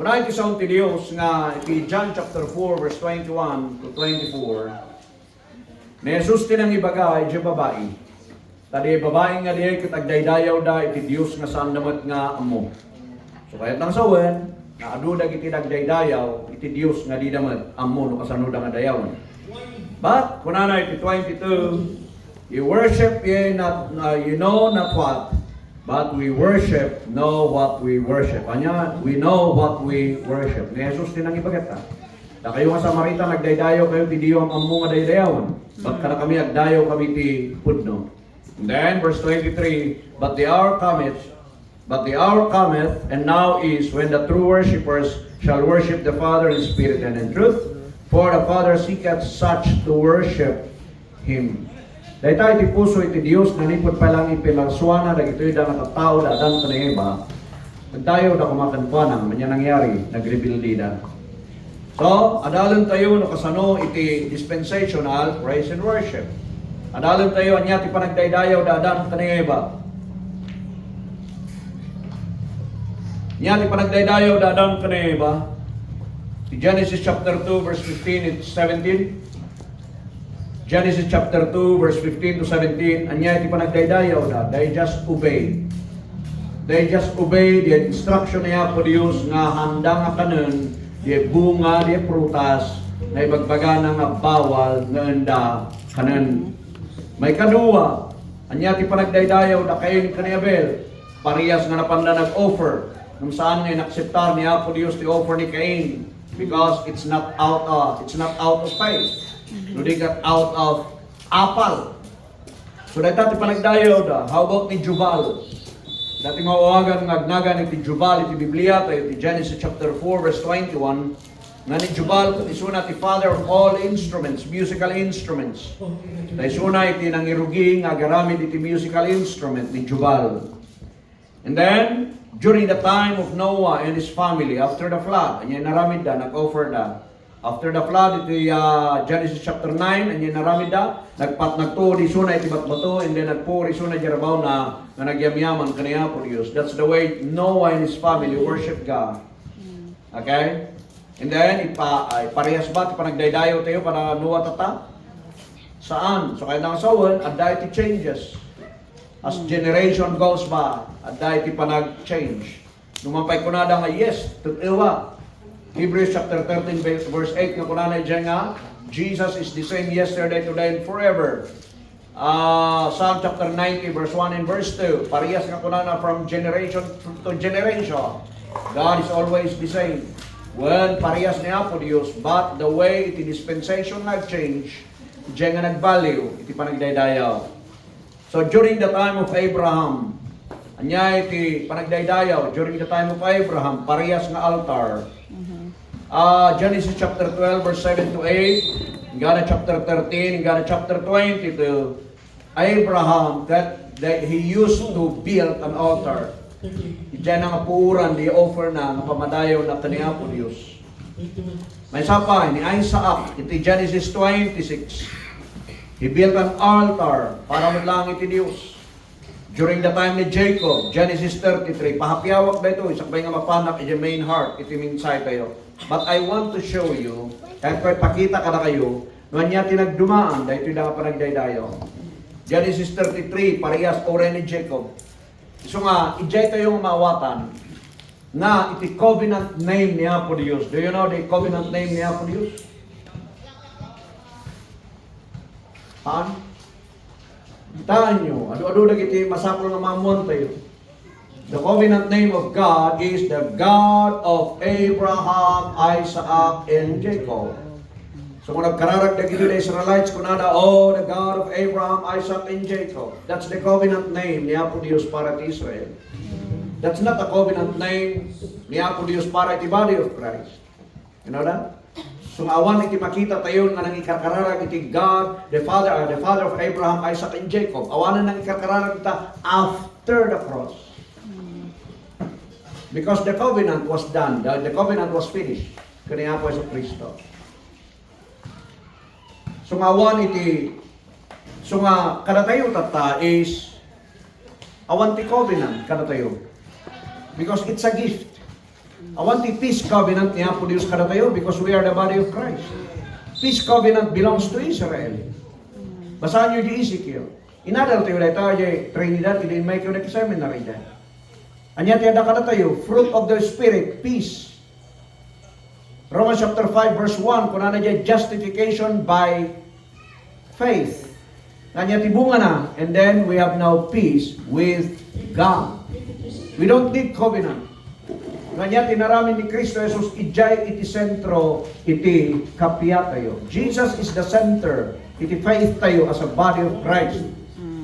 Kunay ti sa ti Dios nga iti John chapter 4 verse 21 to 24. Ni Jesus tinang ibaga iti babae. Tadi babae nga diay ket agdaydayaw da iti Dios nga saan damat nga ammo. So kayat nang sawen, na adu dagiti dagdaydayaw iti Dios nga di damat ammo no kasano da nga dayawon. But kunana iti 22, you worship ye not you know not what, but we worship know what we worship. Anya, we know what we worship. Ni Jesus tinang ibagata. Da kayo nga Samarita nagdaydayaw kayo ti Diyo ang ammo nga daydayawon. But kada kami agdayaw kami ti pudno. And then verse 23, but the hour cometh, and now is when the true worshippers shall worship the Father in spirit and in truth, for the Father seeketh such to worship Him. Dahil iti puso iti Diyos na nipod pa lang ipilarswana dagitoy da nakatao da adan kanayba. Nagdayo da kumakanpuanang manya nangyari nagreveal da. So, adalan tayo no kasano iti dispensational praise and worship. Adalan tayo anya ti panagdaydayaw da adan kanayba. Nya ti panagdaydayaw da adan kanayba. Genesis chapter 2 verse 15 to 17. Genesis chapter 2 verse 15 to 17. Anya iti panagdaydayaw da. They just obey. They just obey the instruction niya po Diyos nga handa nga kanon, di bunga, di prutas, na ibagbaga nga bawal nga enda kanon. May kaduwa. Anya ti panagdaydayaw da kayo ni Abel. Parehas nga napanda nag-offer. Nung saan nga inakseptar niya po Diyos ti offer ni Cain. Because it's not out of faith. No, they got out of apple. So dati panagdayaw da. How about ni Jubal? Dati mawawagan ng agnagan ni Jubal iti Biblia tayo ti Genesis chapter 4 verse 21. Nga ni Jubal isuna ti father of all instruments, musical instruments. Isuna iti nangirugi nga garamid iti musical instrument ni Jubal. And then during the time of Noah and his family, after the flood, anya naramid da, nag-offer da. After the flood, ito Genesis chapter 9, anya naramid da, nagtuod isuna iti batbato, and then nagpuor isuna jarabaw na nagyamyaman kaniya po Diyos. That's the way Noah and his family worship God. Okay? And then, parehas ba, panagdaydayo tayo para Noah tata? Saan? So kaya nang sawan, adda iti changes. As generation goes by, at dahil ti panag-change. Numampay ko na nga, yes, tutiwa. Hebrews chapter 13 verse 8 nga kunanay dyan nga, Jesus is the same yesterday, today, and forever. Psalm chapter 90 verse 1 and verse 2, parehas nga kunana from generation to generation. God is always the same. When parehas niya po Diyos, but the way iti dispensation nag-change, dyan nga nag-value, iti panagdaydayaw. So during the time of Abraham, anya iti panagdaydayaw, during the time of Abraham, parehas nga altar. Genesis chapter 12 verse 7 to 8, Gana chapter 13, Gana chapter 22, Abraham that he used to build an altar. Diyan nga puuran, di offer na nga pamadayaw na kaniya po Diyos. May sapa ni Isaac, iti Genesis 26. He built an altar para lang iti Diyos. During the time ni Jacob, Genesis 33, pahapyawak na ito, isakbay nga mapanak, iti main heart, iti minsay tayo. But I want to show you, kahit pakita ka na kayo, nung niya tinagdumaan, dahil ito na panagdaydayo. Genesis 33, parehas ore ni Jacob. So nga, ijay tayo mawatan, na iti covenant name niya po Diyos. Do you know the covenant name niya po Diyos? Haan? Taan nyo. Ado-ado nagiti masapol nga mamon tayo. The covenant name of God is the God of Abraham, Isaac, and Jacob. So kung nagkararag na gito na Israelites, kunada, oh, the God of Abraham, Isaac, and Jacob. That's the covenant name ni Apo Dios para ti Israel. That's not a covenant name ni Apo Dios para ti body of Christ. You know that? So awan iti makita tayo nga nang ikarkararag iti God, the Father of Abraham, Isaac, and Jacob. Awanan nang ikarkararag ita after the cross. Because the covenant was done, the covenant was finished. Kaniya po sa Kristo. So awan iti, so nga kada tayo tata is awan ti covenant kada tayo. Because it's a gift. Awan ti peace covenant niya po Diyos kada tayo because we are the body of Christ. Peace covenant belongs to Israel. Basahan nyo di Ezekiel. Inadal tayo dahil tayo Trinidad, idin may kayo na seminary dahil. Anya tiyada kada tayo, fruit of the Spirit, peace. Romans chapter 5 verse 1, kung na dyan, justification by faith. Anya tibunga na, and then we have now peace with God. We don't need covenant. Nganya tinaramin ni Kristo Jesus, ijay iti sentro, iti kapya tayo. Jesus is the center, iti faith tayo as a body of Christ.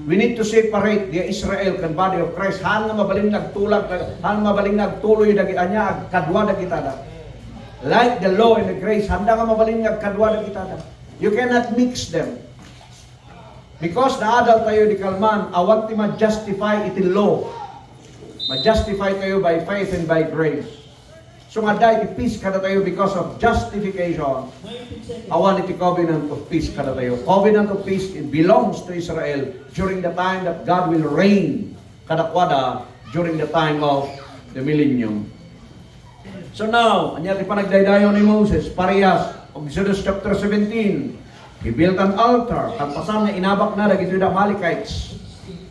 We need to separate the Israel kan body of Christ. Han nga mabaling nagtulag, han mabaling nagtuloy dagi anya kadwa dagitada. Like the law and the grace, handa nga mabaling nagkadwa dagitada. You cannot mix them. Because naadal tayo di kalman, awan ti ma-justify iti law. Ma-justify tayo by faith and by grace. So nga dahil iti peace kada tayo because of justification. Awan iti covenant of peace kada tayo. Covenant of peace, it belongs to Israel during the time that God will reign kadakwada during the time of the millennium. So now, anya ti panagdaydayon ni Moses, parehas, Exodus chapter 17, he built an altar, tagpasan nga inabak na dagito yung Amalekites.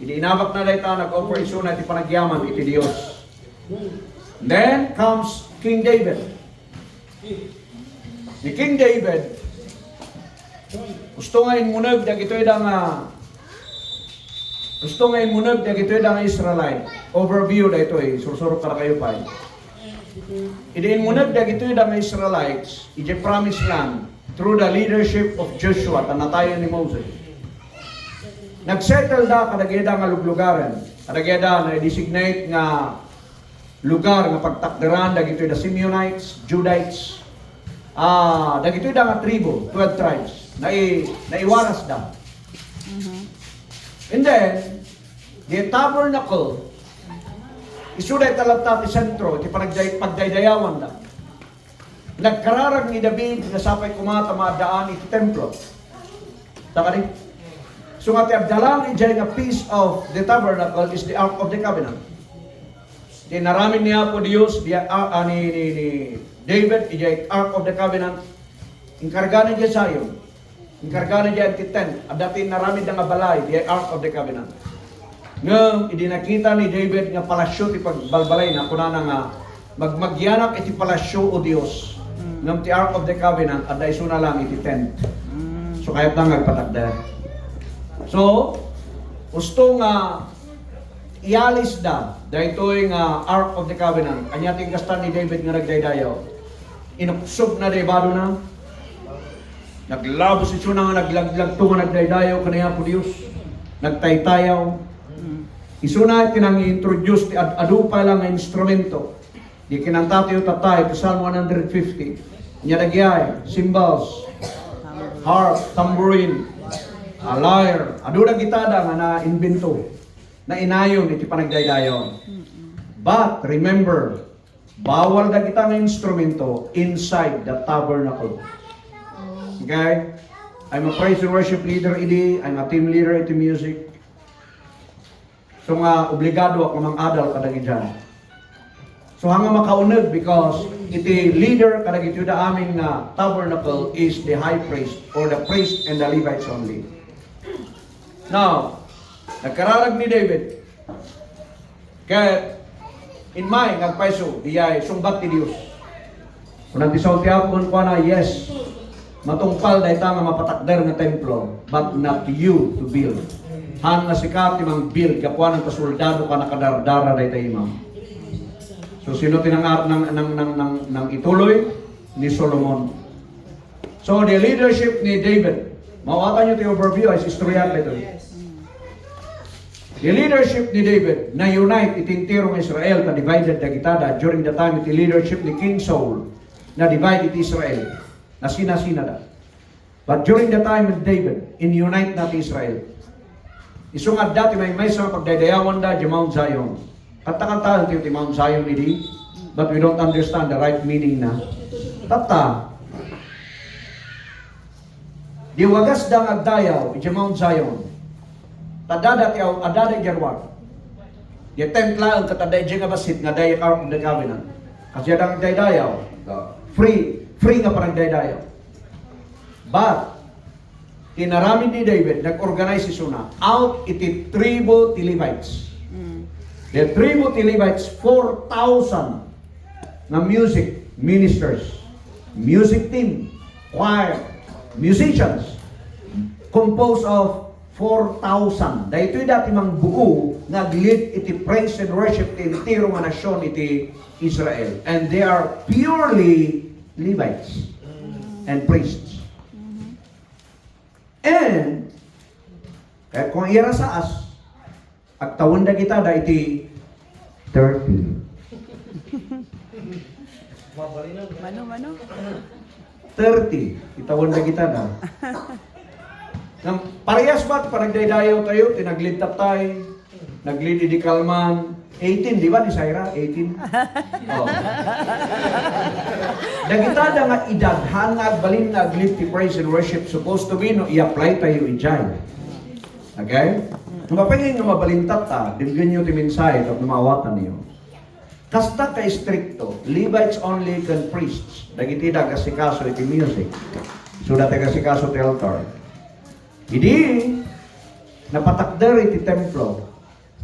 Inabak na dahil ta, nag-offer iso na iti panagyaman, iti Diyos. Then comes King David. Ni King David, gusto nga inmunag, dagito yung gusto nga inmunag, dagito yung Israelite. Overview na ito sursuro para kayo pa Idiin munag, dagito yung Israelites, iti promised land, through the leadership of Joshua, tanatayan ni Moses. Nagsettle da kadageda nga luglugaran. Kadageda na designate nga lugar nga pagtakderan dagito da Simeonites, Judites. Dagito da nga tribo, 12 tribes. Naiwaras da. And then the tabernacle isuday talata ti sentro ti pagdaydayawan da. Nagkararag ni David nga sapay kumata maadaan iti templo. Takari so nga ti abdalan ijay nga piece of the tabernacle is the Ark of the Covenant. Tinaramin niya po Diyos ni David ijay Ark of the Covenant. Inkarga na dyan sayo. Inkarga na dyan ti tent. At dati naramid nga balay ijay Ark of the Covenant. Ngam idinakita ni David nga palasyo ti pagbalbalay na kunana nga magmagyanak iti palasyo o Diyos. Ngam ti Ark of the Covenant at daiso na lang iti tent. So kahit lang nagpatakda. So, gusto nga ialis da dahil nga Ark of the Covenant. Anya ting kastan ni David nga nagdaydayaw. Inupsog na debado na. Naglabos ito na nga naglaglag to nga nagdaydayaw kanaya po Diyos. Nagtaytayaw. Iso na tinang i-introduce ti adu pa lang nga instrumento. Di kinanta tayo tatay to Psalm 150. Nya nagyay, cymbals, harp, tambourine, a lyre, adura gitada nga na-invento, na inayon iti panagdaydayon. But remember, bawal da kita nga instrumento inside the tabernacle. Okay? I'm a praise and worship leader idi, I'm a team leader iti music. So nga, obligado ako mang adal kadagi dyan. So hanga makaunag because iti leader kadagi iti da aming tabernacle is the high priest or the priest and the Levites only. Now, nagkararag ni David. Kaya, in my nagpaiso, iyay, sumbat ti Diyos. Kung nagtisaw ti Apon ko na, yes, matungpal dahil nga mapatakder nga templo, but not you to build. Han na sikat imang build, kapuan ng kasoldado ka nakadardara dahil tayo imam. So, sino tinangar ng ituloy? Ni Solomon. So, the leadership ni David, mawatan nyo ito overview ay istorya ito. The leadership ni David na unite itintirong Israel na divided na gitada during the time iti leadership ni King Saul na divide iti Israel na sina-sina da. But during the time of David, in unite na ti Israel. Isungad dati may sa pagdaydayawan da di Mount Zion. Kanta-kantahan ti Mount Zion idi, but we don't understand the right meaning na. Tata, di wagas dang agdayaw iti Mount Zion. Tadada ti adada jarwar. Di templa ang katadai nga basit nga day Ark of the Covenant. Kasi ang daydayaw, free nga parang daydayaw. But, tinarami ni David, nag-organize si Suna, out iti tribo ti Levites. The tribo ti Levites, 4,000 na music ministers, music team, choir, musicians, composed of 4,000. Dahito dati mang buo nag-lead iti praise and worship ti entero nga nasyon iti Israel. And they are purely Levites and priests. And kaya kung ira sa as at tawon da kita da iti 30. Mano? 30. Itawon da kita da. Nang parehas ba't panagdaydayaw tayo, tinaglid tayo, naglid di Kalman, 18, di ba ni Syra? 18? Oh. Dagita da nga idadhan nga agbalin nga aglid ti praise and worship, supposed to be no, i-apply tayo ijay. Okay? Kung mapingin nga mabalintat ta, digyan nyo ti mensahe at namawatan niyo. Kasta ka stricto, Levites only can priests. Dagiti da kasikaso iti music. So dati kasikaso ti altar. Hindi napatakder iti templo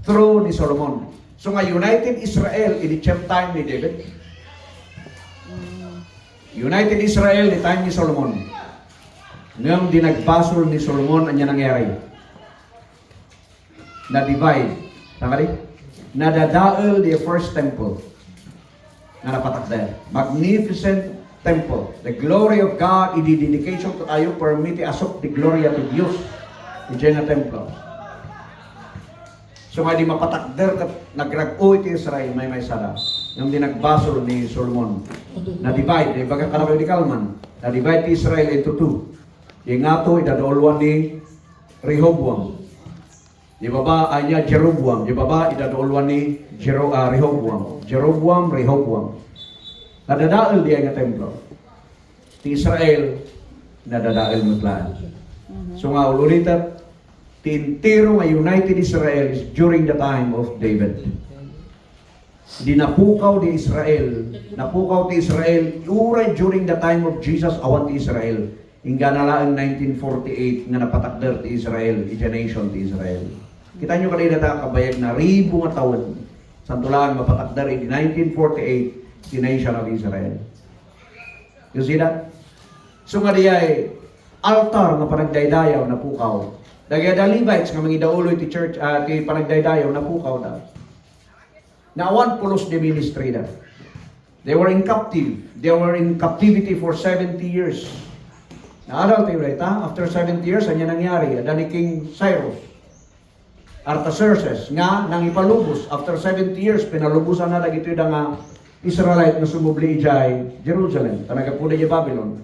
through ni Solomon. So nga United Israel in the time ni David. United Israel the time ni Solomon. Ngayong dinagbasol ni Solomon, anya nangyari? Na-divide. Tama rin? Nadadaol the first temple na napatakder. Magnificent temple. The glory of God, i-dedication to tayo, permiti asok the glory to Diyos. Diyan na templo. So nga di mapatakder kat nagrag-o iti Israel, may sada. Yung dinagbasol ni Solomon. Na-divide, baga kanabayo di Kalman. Na-divide ti Israel into two. Yung nga to, idadolwan ni Rehoboam. Di baba, niya Jeroboam. Di baba, idadolwan ni Rehoboam. Rehoboam. Nadadaal diya nga templo. Ti Israel, nadadaal mutlaan. So nga ulitat, ti entero nga United Israel is during the time of David. Di napukaw di Israel. Napukaw ti Israel, uray during the time of Jesus, awan ti Israel. Hingga nalaan 1948 nga napatakder ti Israel, iti nation ti Israel. Kita nyo kanina ta kabayag na ribu nga taon. Santulaan mapatakder in 1948 the nation of Israel. You see that? So nga diya altar nga panagdaydayaw na pukaw. Dagaya da Levites nga mangidauloy ti church, ti panagdaydayaw na pukaw da. Naawan pulos the ministry da. They were in captivity for 70 years. Naaral tayo right, ha? After 70 years, anya nangyari? Ada ni King Cyrus. Artaxerxes nga nang ipalubos. After 70 years, pinalubusan na lagi ito nga Israelite na sumubli ijay Jerusalem, tanaga po na Babylon.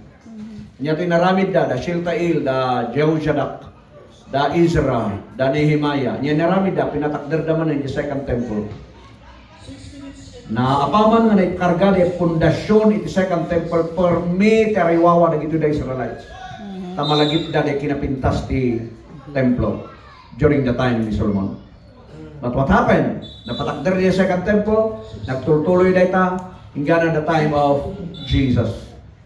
Niya tinaramid da Shiltail, da Jehozadak, da Ezra, da Nehemiah. Niya naramid da, pinatakder naman ng second temple. Na apaman nga naikarga na pundasyon iti second temple, permi tariwawa na ito da Israelites. Tamalagip da kinapintas ti templo during the time ni Solomon. But what happened? Napatakder niya second temple, nagtutuloy na ita, hingga na the time of Jesus.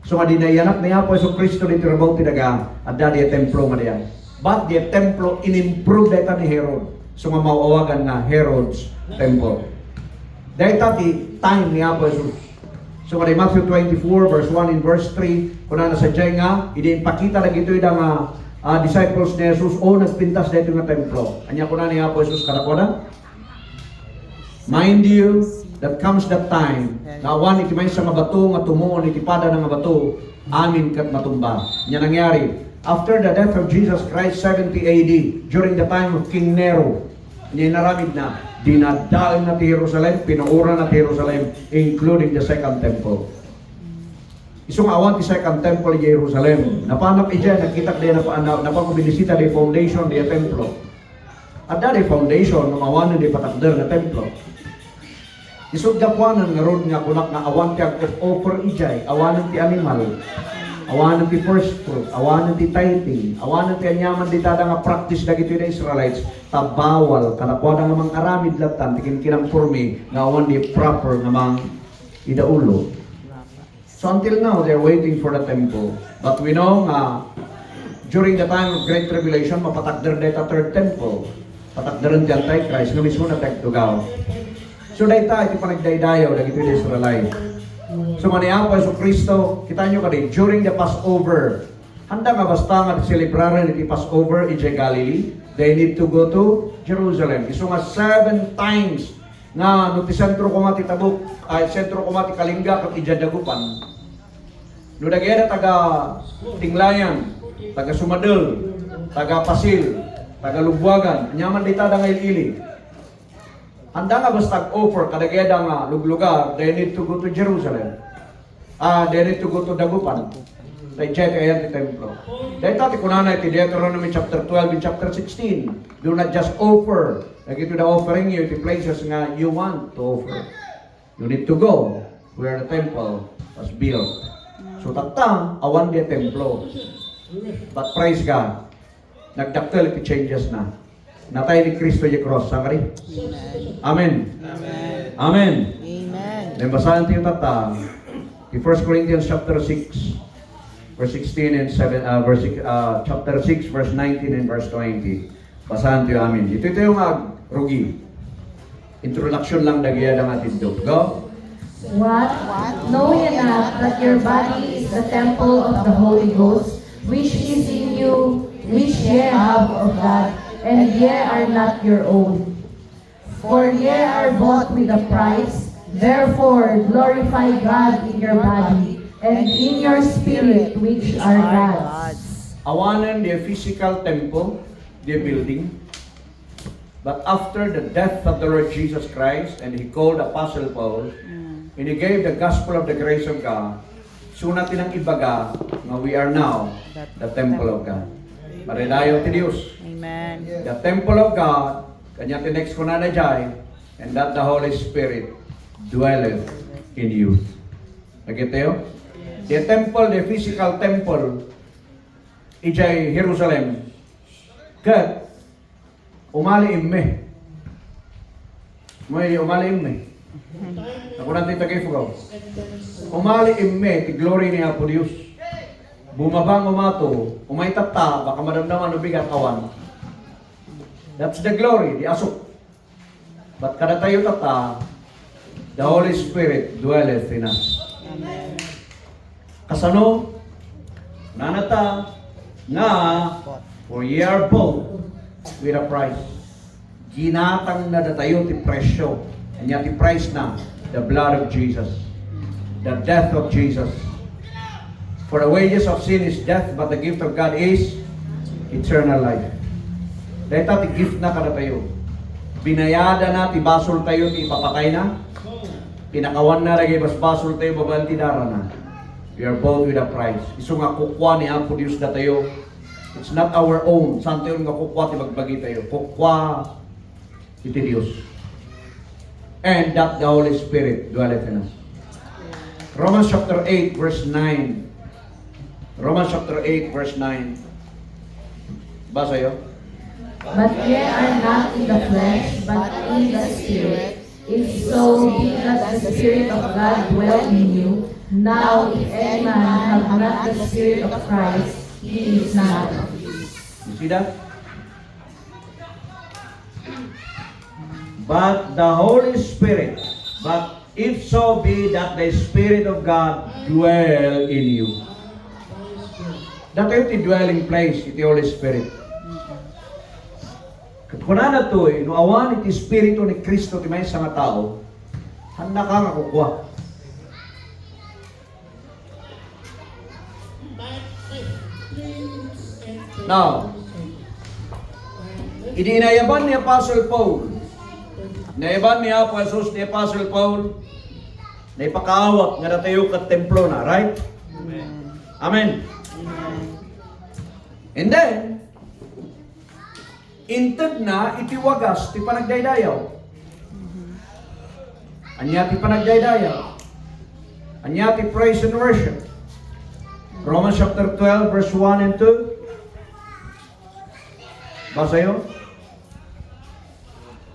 So nga dinayanak niya po Yesu Kristo dito rabaw tinaga, at dadi templo nga niya. But the templo in-improve na ita ni Herod. So nga mauawagan nga Herod's temple. Dahil ti time niya po Jesus. So nga di Matthew 24 verse 1 and verse 3, kung na nasadyay nga, ipakita na ito yung disciples ni Jesus, nagpintas na ito nga templo. Anya ko na niya po Jesus karakoda. Mind you, that comes that time, na awan iti may sa nga bato, nga tumuon, iti pada ng nga bato, amin kat matumba. Nya nangyari, after the death of Jesus Christ, 70 AD, during the time of King Nero, niya naramid na, dinadaan na ti Jerusalem, pinuura na ti Jerusalem, including the second temple. Isong awan ti second temple di Jerusalem. Napanap ija, nakita din na pakubinisita di foundation di templo. At da di foundation, ng awan di patakder na templo. Isog dakwanan nga rod nga kunak nga awan ti offer ijay, awanan ti animal, awanan ti first fruit, awanan ti tithing, awanan ti anyaman di tada nga practice dagiti na Israelites, tabawal, kanakwada nga mang aramid latan, ti kinkinang purmi, nga awan di proper nga mang idaulo. So until now, they're waiting for the temple. But we know nga, during the time of Great Tribulation, mapatakder data third temple. Patakdaran ti Antichrist, nga mismo na tagtugaw. So dayta, iti panagdaydayaw, dagiti the Israelite. So maniapo Yesu Kristo, kita nyo kadi, during the Passover, handa nga basta nga celebraran iti Passover iti Galilee, they need to go to Jerusalem. Iso nga 7 times nga no ti sentro ko mati Tabuk, ay sentro ko mati Kalingga kag ijadagupan. No dagaya taga Tinglayan, taga Sumadel, taga Pasil, taga Lubwagan, anyaman dita da nga ili. Handa nga basta offer kadagaya nga luglugar, they need to go to Jerusalem. They need to go to Dagupan. Tay check ayan ti templo. Dahil tati kunana iti Deuteronomy chapter 12 and chapter 16. Do not just offer. Nagito the offering you iti places nga you want to offer. You need to go where the temple was built. So taktang awan di templo. But praise God. Nagdaktel iti changes na. Natay ni Kristo di cross. Sakari? Amen. Amen. Amen. Amen. Then basahan tayo tatang. In 1 Corinthians chapter 6. Verse 16 and 7, chapter 6, verse 19 and verse 20. Basahan tayo amin. Ito yung rugi. Introduction lang dagya ng atin do. Go. What? Know ye not that your body is the temple of the Holy Ghost, which is in you, which ye have of God, and ye are not your own. For ye are bought with a price, therefore glorify God in your body, and in your spirit, which are God's. Awanan the physical temple, the building. But after the death of the Lord Jesus Christ, and he called Apostle Paul, and he gave the gospel of the grace of God, sunat tinang ibaga nga we are now the temple of God. Maridayo ti Dios. Amen. The temple of God, kanya tinext ko na jay, and that the Holy Spirit dwelleth in you. Nagitayo? The temple, the physical temple, ijay Jerusalem, kat umali imme. May umali imme. Ako natin tagay fugaw. Umali imme, ti glory ni Apo Dios. Bumabang umato, umay tata, baka madamdaman o bigat awan. That's the glory, the asok. But kada tayo tata, the Holy Spirit dwelleth in us. Kasano? Nanata nga for ye are bought with a price. Ginatang na datayo ti presyo. Anya ti price na the blood of Jesus. The death of Jesus. For the wages of sin is death, but the gift of God is eternal life. Dahil ti gift na kada tayo. Binayada na, ti basol tayo, ti ipapakay na. Pinakawan na lagi, bas basol tayo, babanti dara na. We are bought with a price. Iso nga kukwa ni Apo Dios na tayo. It's not our own. Saan tayo nga kukwa ti magbagi tayo? Kukwa iti Dios. And that the Holy Spirit dwelleth in us. Romans chapter 8 verse 9. Romans chapter 8 verse 9. Basa yun? But ye are not in the flesh, but in the Spirit, if so be that the Spirit of God dwell in you. Now, if any man have not the Spirit of Christ, he is not of his. You see that? But the Holy Spirit, but if so be that the Spirit of God dwell in you. Dito yung dwelling place, iti Holy Spirit. Kuna na to no awan iti Espiritu ni Kristo ti may sa nga tao, handa ka nga kukwa. Now, idinayaban ni Apostle Paul, nayaban ni Apo Jesus ni Apostle Paul, na ipakaawat nga natayo kat templo na, right? Amen. Amen. And then, inted na itiwagas ti panagdaydayaw. Anya ti panagdaydayaw. Anya ti praise and worship. Romans chapter 12 verse 1 and 2. Basa yun?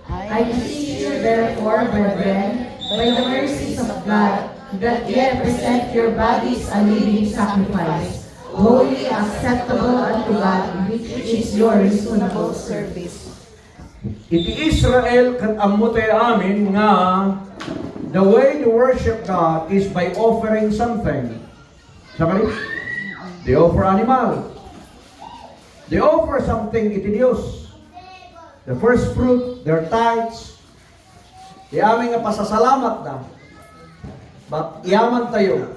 I beseech you therefore, brethren, by the mercies of God, that ye present your bodies a living sacrifice, holy, acceptable unto God, which is your reasonable service. Iti Israel kat amote amin nga the way to worship God is by offering something. Sakali? They offer animal. They offer something iti Dios. The first fruit, their tithes. Di amin nga pasasalamat na. But yaman tayo.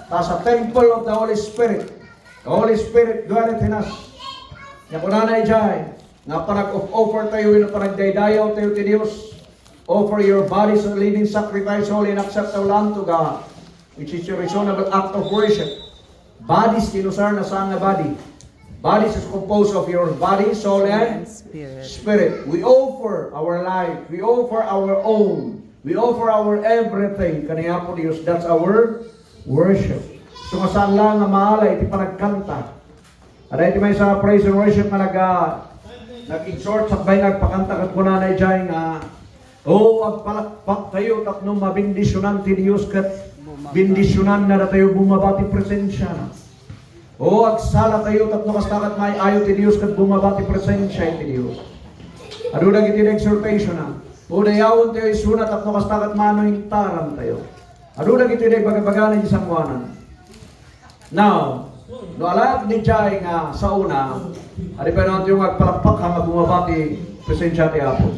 Ta sa temple of the Holy Spirit. The Holy Spirit dwelleth in us. Nga kunanay jay. Nga panag-offer tayo, na panagdaydayaw tayo ti Dios. Offer your bodies a living sacrifice, holy and acceptable unto God, which is your reasonable act of worship. Bodies tinusar na saan nga body? Bodies is composed of your body, soul, and spirit. We offer our life. We offer our own. We offer our everything. Kaniya po Diyos. That's our worship. So masaan lang nga mahalay, iti panagkanta. Ada iti may sa praise and worship na nag-exhort sa bay nagpakanta kat kunanay dyan nga agpalakpak tayo tapno mabindisyonan ti Diyos kat bindisyonan na tayo bumabati presensya na. Agsala tayo tapno kastakat may ayo ti Diyos kat bumabati presensya ti Diyos. Adudag iti exhortation na. Dayawon tayo isunat tapno kastakat mano intaran tayo. Adudag iti bagabaganan di sangwanan. Now, no alat ni Jai nga sa una, ari pa naman yung agpalakpak nga bumabati presensya ti Apo.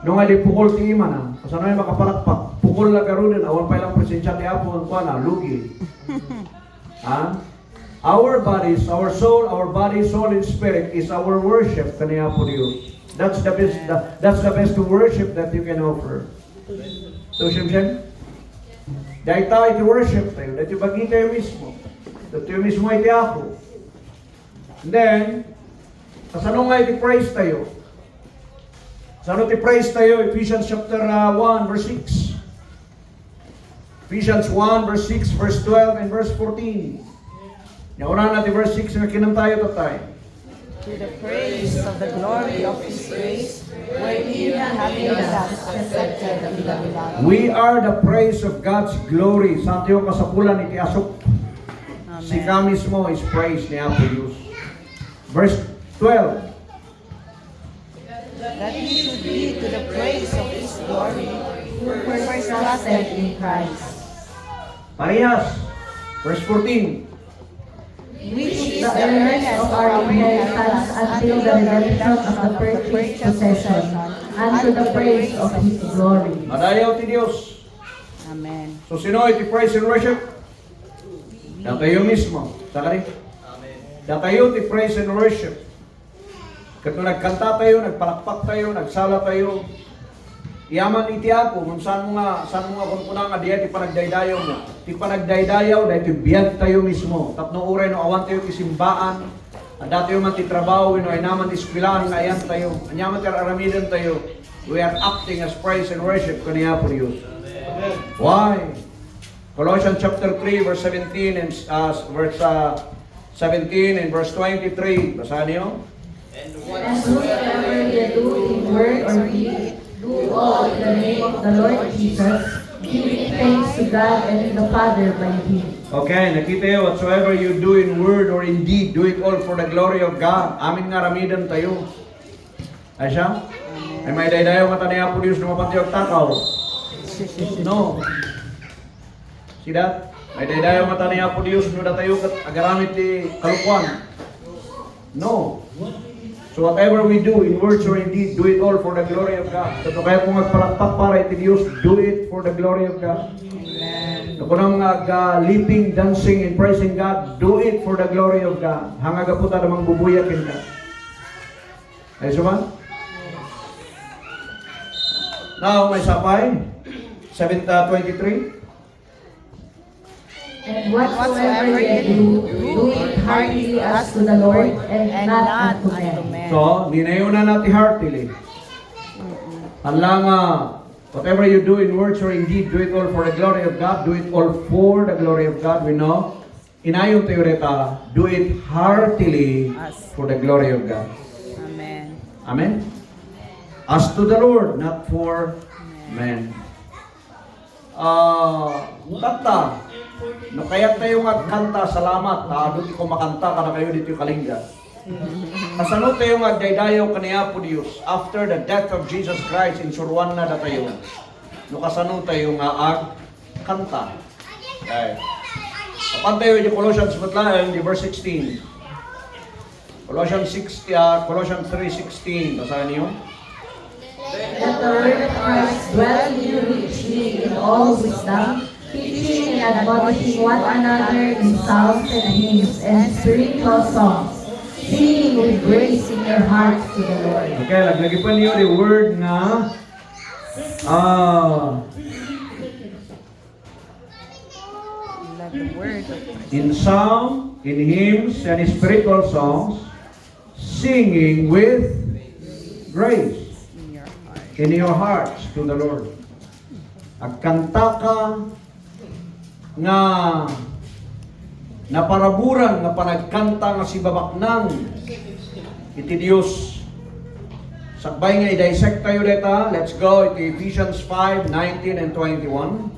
Nung nga di pukol ti ima na, kasano yung makapalakpak, pukol na karunin, awan pa ilang presensya ti Apo, ang na, lugi. Our bodies, our soul, our body, soul, and spirit is our worship kaniya po Diyos. That's the best worship that you can offer. So, siyem, dahil tayo iti worship tayo, dahil bagi tayo mismo. Dahil tayo mismo iti Apo. And then, kasano nga iti praise tayo? Sano ti praise tayo? Ephesians chapter 1 verse 6. Ephesians 1 verse 6, verse 12, and verse 14. Nauna natin verse 6 na kinantayo tayo. To the praise of the glory of His grace, wherein having us accepted the beloved. We are the praise of God's glory. Santiyo kasapulan iti asok. Si ka mismo is praise ni Apo Diyos. Verse 12. That He should be to the praise of His glory, who first trusted in Christ. Parehas. Verse 14. Which is the earnest of our inheritance until the redemption of the purchased possession, unto the praise of His glory. Madayaw ti Diyos. Amen. So sino iti praise and worship? Datayo mismo. Sakari? Datayo ti praise and worship. Kat nung nagkanta tayo, nagpalakpak tayo, nagsala tayo, yaman iti Apo, saan mo nga kung nga diya, ti panagdaydayaw mo. Ti panagdaydayaw, dahil ti biyag tayo mismo. Tapno uray no awan tayo ti simbaan, dati man ti trabaho, no ay naman ti skwilahan, na ayan tayo. Anyaman ti aramidan tayo. We are acting as praise and worship kaniya po Diyos. Why? Colossians chapter 3, verse 17 and verse 17 and verse 23. Basahan niyo. And whatsoever ye do in word or deed, do all in the name of the Lord Jesus, giving thanks to God and the Father by Him. Okay, nakita yun, whatsoever you do in word or in deed, do it all for the glory of God. Amin nga ramidan tayo. Ay siya? Ay may daydayaw nga tanaya po Diyos na mapatiyog takaw. No. See that? May daydayaw nga tanaya po Diyos na tayo agaramit ti kalukwan. No. So whatever we do in words or in deed, do it all for the glory of God. So kaya kung magpalakpak para iti Diyos, do it for the glory of God. Amen. So kung leaping, dancing, and praising God, do it for the glory of God. Hangaga po tayo namang bubuyakin ka. Ay suman? Now, may sapay. 7:23. And whatsoever ye do, do it heartily as to the Lord, and not unto men. So, ninayo na natin heartily. Alam whatever you do in words or in deed, do it all for the glory of God. Do it all for the glory of God. We know. Inayon tayo reta, do it heartily for the glory of God. Amen. Amen? As to the Lord, not for men. kanta. No kaya tayo nga kanta, salamat. Doon ko makanta ka na kayo dito kalingga. Kasano tayo nga daydayo kaniya po Diyos after the death of Jesus Christ in Surwan na datayo. No kasano tayo nga kanta. Okay. Kapan tayo di Colossians matlaan, di verse 16. Colossians 3:16. Basahin niyo. Let the word of Christ dwell in you richly in all wisdom, teaching and admonishing one another in psalms and hymns and spiritual songs, singing with grace in your hearts to the Lord. Okay, lagi pa niyo the word nga in psalm, in hymns, and spiritual songs, singing with grace in your hearts to the Lord. Agkanta ka nga naparaburan nga panagkanta nga si babaknang iti Dios. Sakbay nga i-dissect tayo deta. Let's go iti Ephesians 5:19 and 21.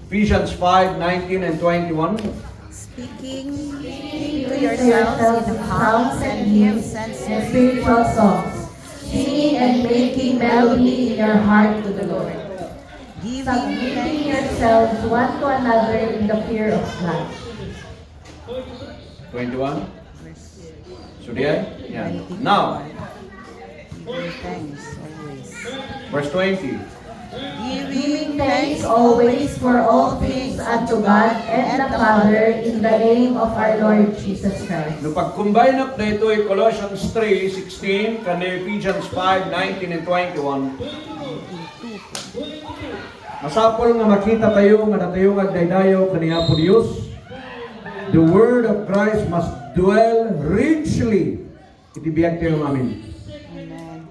Ephesians 5:19 and 21. Speaking To yourselves in psalms and hymns and spiritual songs, singing and making melody in your heart to the Lord, submitting yourselves one to another in the fear of God. 21. So diyan? Yan. Now, giving thanks always. verse 20. Giving thanks always for all things unto God and the Father in the name of our Lord Jesus Christ. No pag-combine up na ito ay Colossians 3:16 kan Ephesians 5:19 and 21. Masapol nga makita tayo nga natayo nga daydayo kaniya po Dios. The word of Christ must dwell richly. Itibiyag tayo amin. Amen.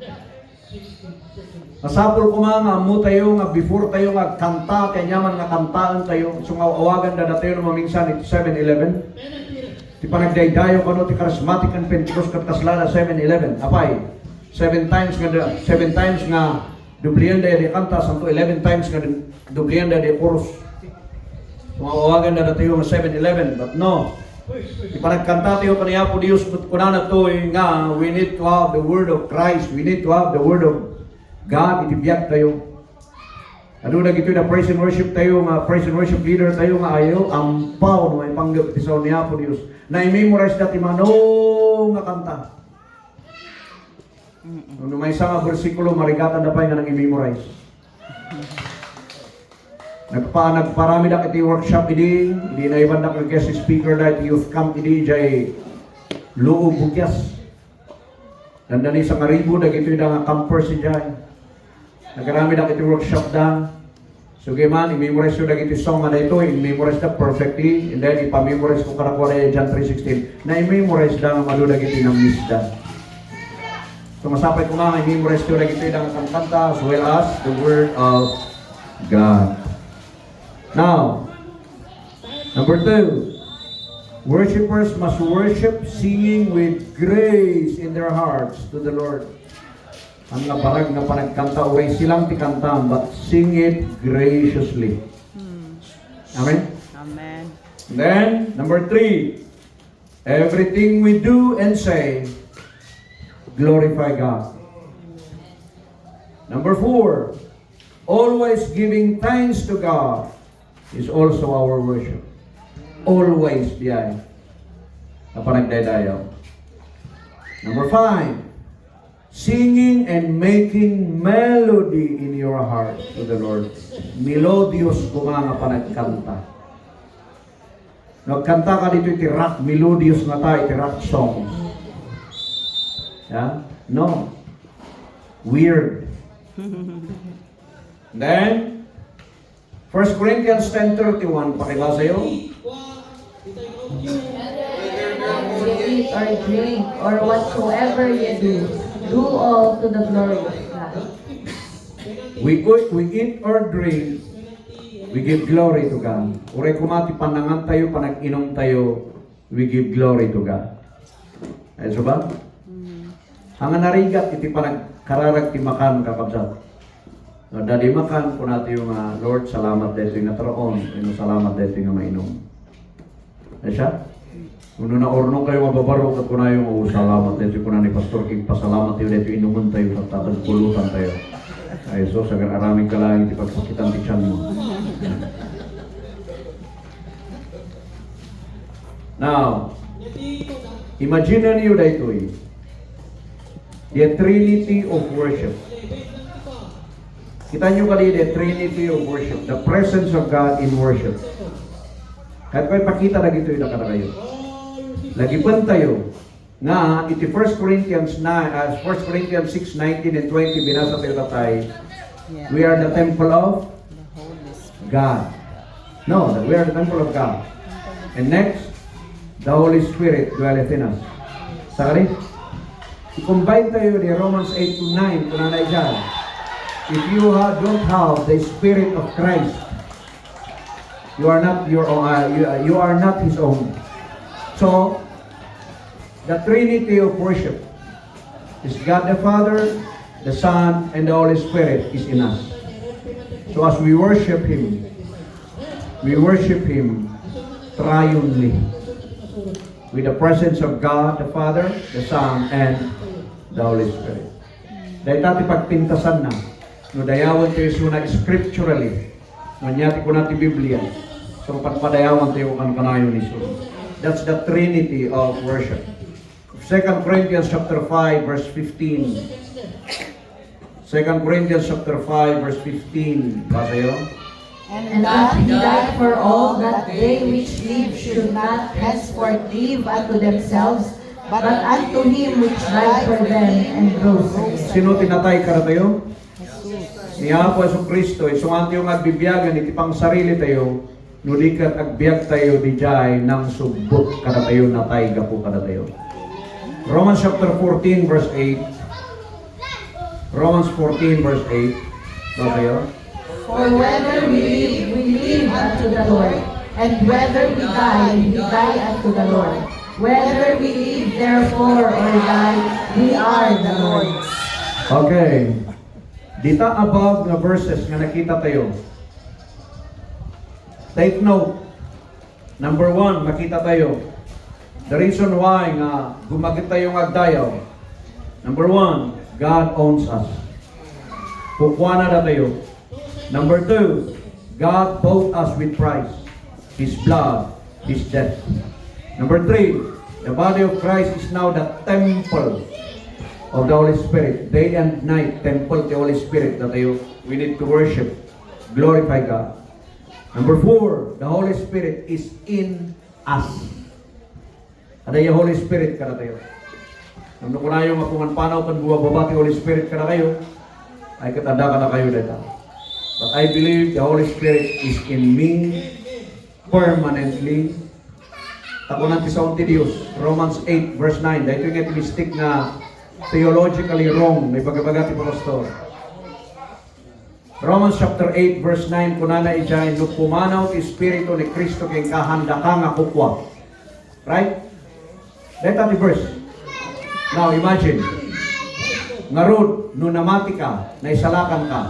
Masapol ko nga amo tayo nga before tayo nga kanta kanya man nga kantaan tayo. So nga awagan na tayo no maminsan iti 7-Eleven. Ti panagdaydayo kano ti charismatic and Pentecost kat kaslada 7-Eleven. Apay 7 times nga dublihan da di kanta santo 11 times nga dublihan da di chorus. So nga awagan na tayo nga 7-Eleven, but no. Ti panagkanta tayo kaniya po Dios kunana to nga we need to have the word of Christ. We need to have the word of God, itibiyag tayo. Ano na gito na praise and worship tayo, nga praise and worship leader tayo nga ayaw, ampaw na may panggap tisaw niya po Diyos. Na i-memorize dati mano nga kanta. Ano may isang versikulo, marigatan na pa nga nang i-memorize. Nagparami na kiti workshop idi na iban na kag guest speaker na iti youth camp idi jay loob bukyas. Nandani sa Maribo, dagito yung nga camper si Jai. Nagarami na kiti workshop da. So man, i-memorize yung dagito song na ito, i-memorize na perfectly, and then ipa-memorize ko karakwa na John 3:16, na i-memorize da nga malo dagito ng misda. So masapay ko nga, i-memorize yung dagito yung kanta as well as the word of God. Now, number 2, worshipers must worship singing with grace in their hearts to the Lord. Ang nabarag na panagkanta, uray silang tikantam, but sing it graciously. Amen? Amen. Then, number 3, everything we do and say, glorify God. Number 4, always giving thanks to God is also our worship. Always diay na panagdaydayaw. Number 5, singing and making melody in your heart to the Lord. Melodious kumanga panagkanta. Nagkanta ka dito iti rock, melodious na tayo, iti rock songs. Yeah? No. Weird. Then, 1 Corinthians 10:31, pakibasa yun. You eat or drink or whatsoever you do all to the glory of God. We eat or drink, we give glory to God. Uray kumati panangan tayo, panag-inom tayo, we give glory to God. Ay so ba? Ang narigat iti panagkararag ti makan kakabsat. Dadi makan po natin yung Lord, salamat dito yung nataraon. Salamat dito yung mainom. Ano siya? Kung na orno kayo mababarok at kuna yung salamat dito kuna ni Pastor King, pasalamat tayo dito inuman tayo at tatagpulutan tayo. Ay so, sagar araming kalangin di pagsakitan ti tiyan mo. Now, imagine niyo dito the Trinity of worship. Kita nyo kali the Trinity of worship, the presence of God in worship. Kahit kayo pakita na gito yung nakata kayo. Lagi pa tayo na iti 1 Corinthians 6:19 and 20 binasa tayo tatay. Yeah. We are the temple of The Holy Spirit. God. No, we are the temple of God. And next, the Holy Spirit dwelleth in us. Sakali? I-combine tayo ni Romans 8-9 kung nanay dyan. If you don't have the Spirit of Christ, you are not your own, you are not His own. So, the Trinity of worship is God the Father, the Son, and the Holy Spirit is in us. So as we worship Him triumphantly with the presence of God the Father, the Son, and the Holy Spirit. Dahil tati pagpintasan na, no dayawan tayo suna scripturally, no nyati ko natin Biblia, so pagpadayawan tayo kan kanayon ni Jesus. That's the Trinity of worship. 2 Corinthians chapter 5 verse 15. 2 Corinthians chapter 5 verse 15. Basa yun? And that He died for all, that they which live should not henceforth live unto themselves, but unto Him which died for them and rose again. Sino tinatay ka na tayo? Niya po Yesu Kristo, isungan tayo agbibiyagan, iti pang sarili tayo, nulikat agbiag tayo di jay nang subot kada tayo natay gapo kada tayo. Romans chapter 14 verse 8. Romans 14 verse 8. Basa yun? For whether we live unto the Lord, and whether we die unto the Lord. Whether we live therefore or die, we are the Lord's. Okay. Dita above na verses nga nakita tayo. Take note. Number 1, makita tayo. The reason why nga gumagit tayong agdayaw. Number 1, God owns us. Pukwana na tayo. Number 2, God bought us with price. His blood, His death. Number 3, the body of Christ is now the temple of the Holy Spirit. Day and night, temple of the Holy Spirit that we need to worship, glorify God. Number 4, the Holy Spirit is in us. Ada yung Holy Spirit kada tayo. Nung ko na yung mapungan panaw kan buwababati Holy Spirit kada kayo, ay katanda ka na kayo dito. But I believe the Holy Spirit is in me permanently. Takunan ti sa unti Diyos. Romans 8 verse 9. Dahil ito yung mistake na theologically wrong. May bagabagati pa pastor. Romans chapter 8 verse 9. Kunana ijay, no pumanaw ti Espiritu ni Kristo kay kahanda ka nga kukwa. Right? Dito ti verse. Now imagine. Ngarod, no namati ka, naisalakan ka.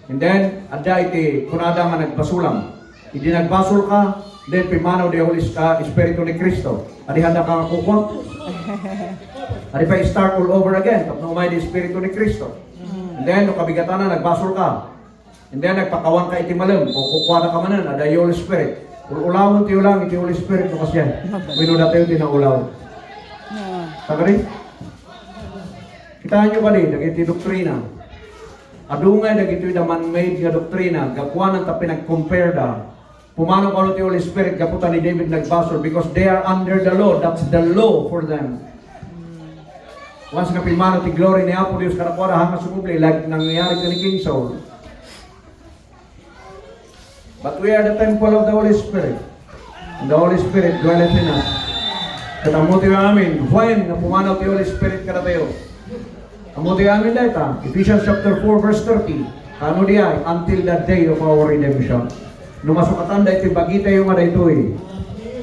And then, adda iti kunada nga nagbasulang. Hindi nagbasol ka, then pimanaw di Holy Espiritu ni Kristo. Adi handa ka nga kukwa. Adi pa start all over again. Tapos umay di Espiritu ni Kristo. And then, no kabigatan na, nagbasol ka. And then, nagpakawan ka iti malam. O kukwa na ka manan, ada yung Holy Spirit. Ulawon tiyo lang, iti Holy Spirit no kasyan. Minuda tayo tinaulaw. Sakari? Kitaan nyo ka din, nagiti doktrina. Adungay dagito yung man-made nga doktrina, gapuan ang pinag-compare da. Pumano ka ti Holy Spirit, gaputan ni David nagbasol because they are under the law. That's the law for them. Once nga pimano ti glory ni Apo Diyos karakwara hanga sumubli, like nangyayari ka ni King Saul. But we are the temple of the Holy Spirit. And the Holy Spirit dwelleth in us. Katamuti amin, when na pumanaw ti Holy Spirit kada tayo. Kamuti amin data, Ephesians chapter 4 verse 30. Kano diay, until the day of our redemption. Numasukatan da iti bagita yung nga ito eh.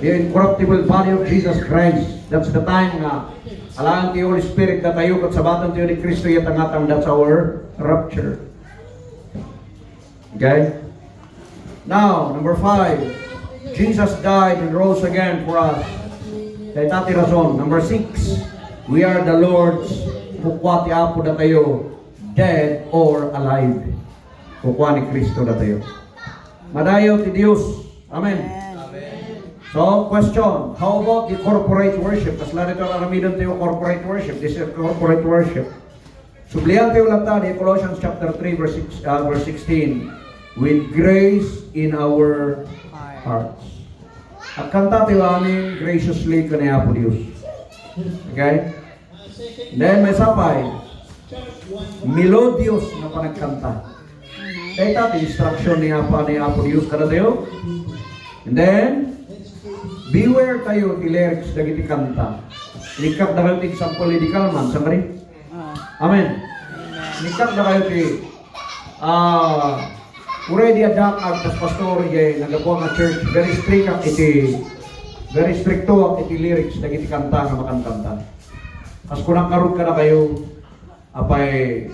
The incorruptible body of Jesus Christ. That's the time nga. Alaan ti Holy Spirit na tayo kat sabatan ti ni Kristo yatangatang, that's our rapture. Okay? Now, number 5. Jesus died and rose again for us. Kaya tati rason. Number 6. We are the Lord's. Kukwati apo na tayo. Dead or alive. Kukwa ni Kristo na tayo. Madayo ti Diyos. Amen. So, question. How about the corporate worship? Kas lalo ito aramidan tayo corporate worship. This is corporate worship. Sublihan tayo lang tayo, Colossians chapter 3 verse 16. With grace in our hearts. At kanta tayo amin graciously kaniya po Diyos. Okay? Then may sapay. Melodious na panagkanta. Kaya tati, instruction niya po Diyos kada tayo. And then, beware tayo ti lyrics dagiti kanta. Likap na kayo ti isang political man, saan ka rin? Amen. Likap na kayo ti already adak ang pastor yay nagabuang nga church very strict ang very stricto ang iti lyrics dagiti kanta nga makantanta. As kunang karug ka na kayo apay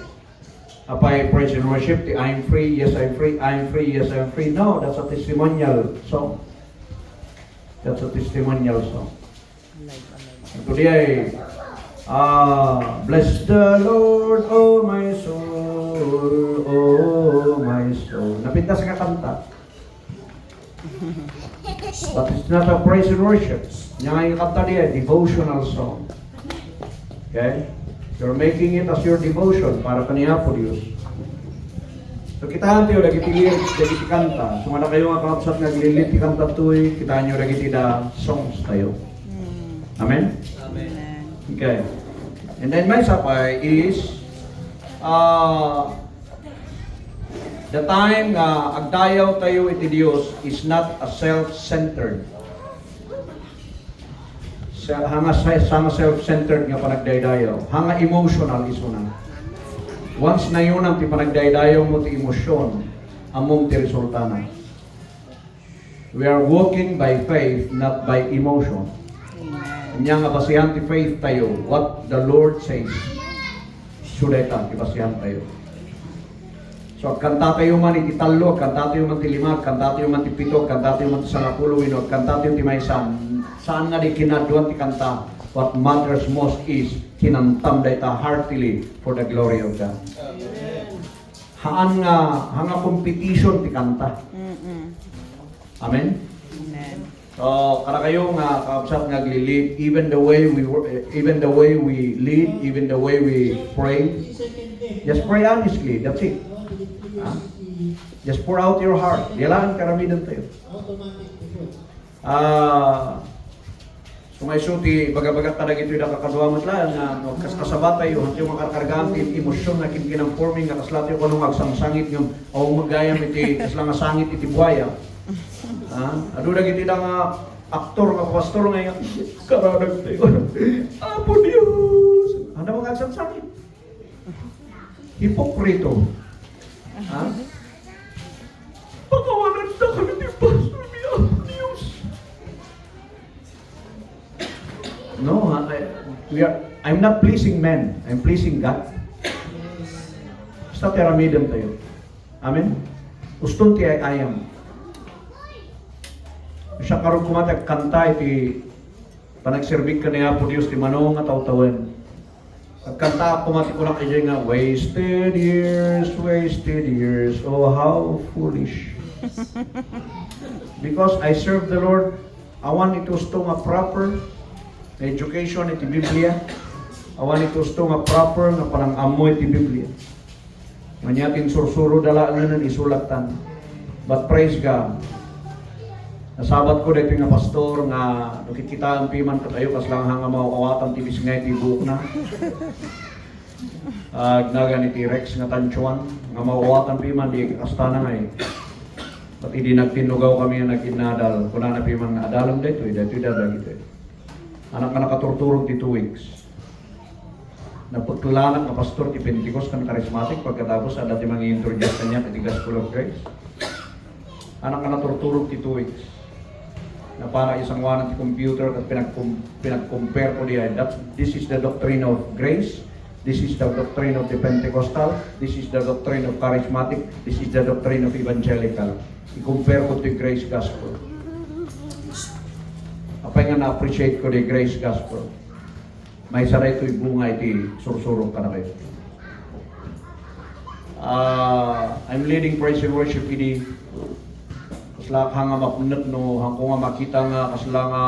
praise and worship ti I'm free, yes I'm free, I'm free, yes I'm free. No, that's a testimonial song. That's a testimonial song. Ito di ay bless the Lord, oh my soul, oh my soul. Napinta sa kakanta. But it's not a praise and worship. Yung nga yung kanta niya, devotional song. Okay? You're making it as your devotion para kaniya po Diyos. So kitahan tayo, lagi lyrics, lagi kanta. Sumala kayo nga kapsat nga lilit kanta to'y, kitahan nyo lagi da songs tayo. Amen? Amen. Okay. And then may sapay is the time nga agdayaw tayo iti Dios is not a self-centered. Hanga self-centered nga panagdaydayaw. Hanga emotional is una. Once na yun ang ti panagdaydayaw mo ti emosyon, among ti resulta na. We are walking by faith, not by emotion. Kanya nga basihan ti faith tayo, what the Lord says. Suleta, ti basihan tayo. So, kanta tayo man iti talo, kanta tayo man ti lima, kanta tayo man ti pito, kanta tayo man ti sangapulo, kanta tayo ti maysan. Saan nga di kinaduan ti kanta? What matters most is kinantam dayta heartily for the glory of God. Haan nga hanga competition ti kanta. Amen. Amen. So kada kayo nga kaabsat nga glilid, even the way we lead, even the way we pray, just pray honestly. That's it. Just pour out your heart. Dilaan karamidan tayo. Sumaysuti, baga-baga talaga ito yung nakakaduamot lang na kasabat tayo, hindi yung makakargaan yung emosyon na kinamforming na kaslat yung kanong agsamsangit yung magayam iti, kaslang asangit iti buhaya. Ado na iti lang aktor, pastor ngayon, karadag tayo, Apo Diyos! Ano mga agsamsangit? Hipokrito. Pagawanan na kami ni Pastor ni Apo Diyos. No, I'm not pleasing men. I'm pleasing God. Basta teramidam tayo. Amen? Uston ti ayam. Siya karon kumatag kanta iti panagserbik ka niya po Diyos ti manong nga tawtawan. Pagkanta kumati ko na kayo nga, wasted years, oh how foolish. Because I serve the Lord, I want it to stong a proper education iti Biblia. Awan ito sto nga proper nga parang amoy iti Biblia. Manyatin sursuro dala nga isulatan. But praise God. Nasabat ko dito nga pastor nga nakikita ang piman ka tayo kas lang hanga mauawatan ti bisngay ti buok na. Agnagan iti Rex nga tansyon nga mauawatan piman di kastana nga eh. Pati di nagtinugaw kami nga naginadal. Kuna na piman nga adalam dito dito. Anak ka nakaturturog ti 2 weeks. Napagtulanak na pastor ti Pentecost kan charismatic pagkatapos ada ti mangi-introduce kanya ti Gospel of Grace. Anak ka naturturog ti 2 weeks. Na para isang wanan ti computer at pinag-compare ko diyan. This is the doctrine of grace. This is the doctrine of the Pentecostal. This is the doctrine of Charismatic. This is the doctrine of Evangelical. I-compare ko the Grace Gospel. Apay nga na-appreciate ko the Grace Gospel. May saray ito'y bunga iti sursurong ka na kayo. I'm leading praise and worship ini. Kasla ka nga mapunat no, hangko nga makita nga kasla nga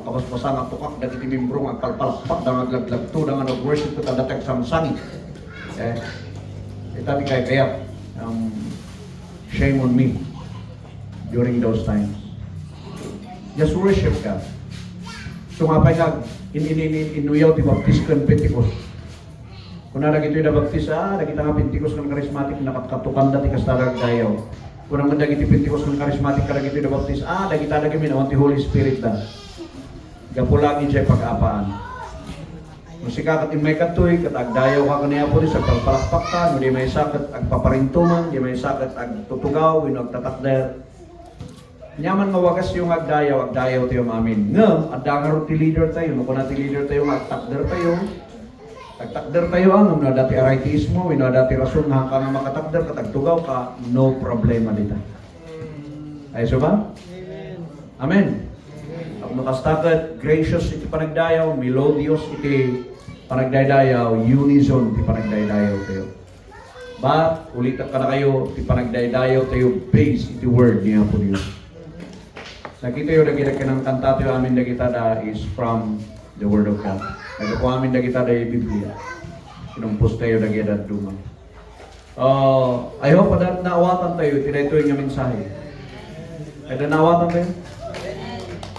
kapaspasa nga tukak dati timimbrong ang palpalakpak da nga glaglag-to da nga nag-worship ko tadatag samsani. Itabi kaya shame on me during those times. Just worship God. So nga pa nga, inuyaw ti baptist kan Pentecost. Kung narag ito'y nabaptis, nakita nga Pentecost ng charismatic, nakatukan dati kastarag dayaw. Kung naman nagiti Pentecost ng charismatic, karag ito'y nabaptis, nakita na kami na ti Holy Spirit da. Gapulangin siya pag-apaan. Kung si kakat may katoy, katag dayaw ka kanaya po rin sa palpalakpak ka, di may sakit ag paparintuman, di may sakit ag tutugaw, agtatakder. Nyaman nga wagas yung agdayaw tayo mamin. Nga, adangaro ti leader tayo, no kung ti leader tayo, agtakder tayo. Agtakder tayo ang, no dati araitismo, no dati rason nga ka nga makatakder, katagtugaw ka, no problema dita. Ay so ba? Amen. Ang nakastakat, gracious iti panagdayaw, melodious iti panagdaydayaw, unison iti panagdaydayaw tayo. But, ulitan ka na kayo, iti panagdaydayaw tayo, base iti word niya po Diyos. Nakita yung nagkita ng kanta tayo amin nagkita da is from the Word of God. Nagkita po amin nagkita da yung Biblia. Sinumpos tayo nagkita duma. I hope that naawatan tayo, tinay ito yung mensahe. Kaya naawatan tayo?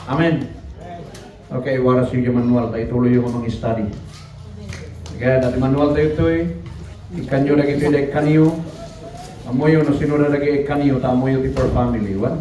Amen. Okay, wala si Manuel, tayo tuloy yung mga study. Kaya dati Manuel tayo ito ikanyo nagkita yung kanyo. Amoyo no sino na nagkita kanyo, tamoyo ti for family. What?